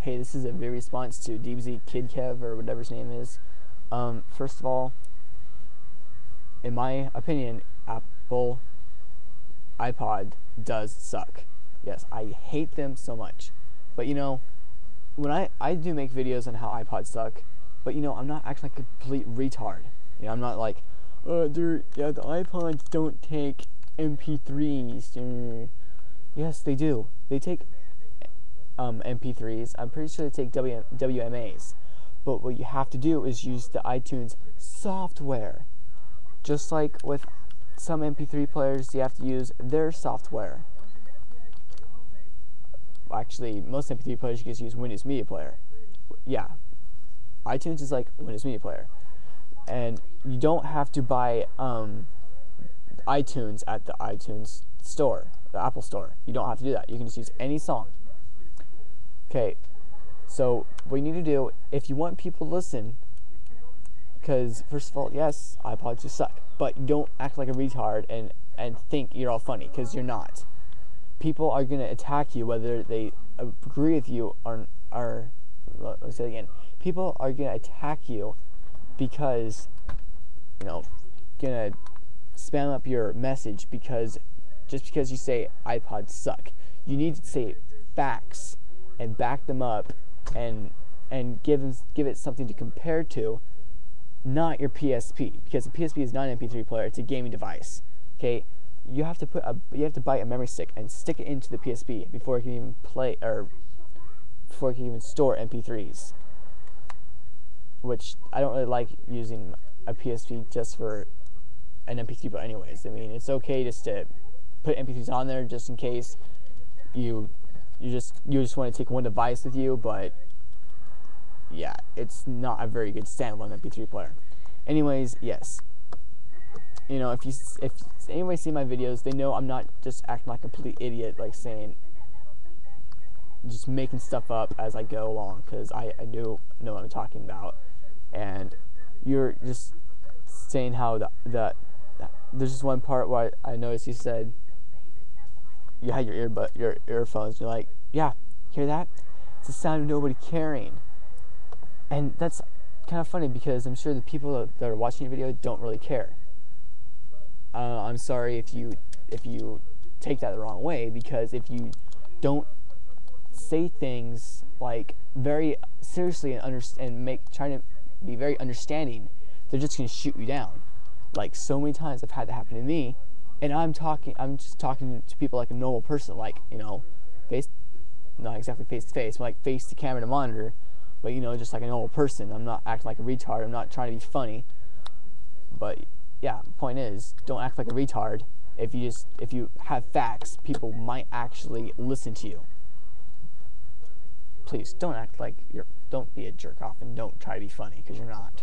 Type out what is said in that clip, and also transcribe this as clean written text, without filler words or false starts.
hey, this is a video response to DBZ Kid Kev or whatever his name is. First of all, in my opinion, Apple iPod does suck. Yes, I hate them so much. But you know, when I do make videos on how iPods suck, but you know, I'm not acting like a complete retard. You know, I'm not like, the iPods don't take MP3s. Yes, they do. They take MP3s. I'm pretty sure they take WMAs. But what you have to do is use the iTunes software. Just like with some MP3 players, you have to use their software. Actually, most MP3 players, you can just use Windows Media Player. Yeah, iTunes is like Windows Media Player. And you don't have to buy iTunes at the iTunes store, the Apple store. You don't have to do that. You can just use any song. Okay, so what you need to do, if you want people to listen, because first of all, yes, iPods just suck, but you don't act like a retard and think you're all funny, because you're not. People are going to attack you whether they agree with you or let me say it again. People are going to attack you because, you know, going to spam up your message just because you say iPods suck. You need to say facts and back them up and give it something to compare to, not your PSP, because the PSP is not an MP3 player, it's a gaming device. Okay, you have to buy a memory stick and stick it into the PSP before it can even play, or before it can even store MP3s. Which I don't really like using a PSP just for an MP3, but anyways, I mean, it's okay just to put MP3s on there just in case you just want to take one device with you, but yeah, it's not a very good standalone MP3 player. Anyways, yes, you know, if anybody see my videos, they know I'm not just acting like a complete idiot, like saying, just making stuff up as I go along, because I do know what I'm talking about. And you're just saying how there's just one part where I noticed you said you had your earphones. You're like, yeah, hear that? It's the sound of nobody caring. And that's kind of funny, because I'm sure the people that are watching your video don't really care. I'm sorry if you take that the wrong way, because if you don't say things like very seriously and trying to be very understanding, they're just gonna shoot you down. Like, so many times I've had that happen to me, and I'm just talking to people like a normal person, like, you know, not exactly face to face, but like face to camera to monitor, but you know, just like a normal person. I'm not acting like a retard. I'm not trying to be funny. But yeah, point is, don't act like a retard. If you have facts, people might actually listen to you. Please don't act like don't be a jerk off, and don't try to be funny, because you're not.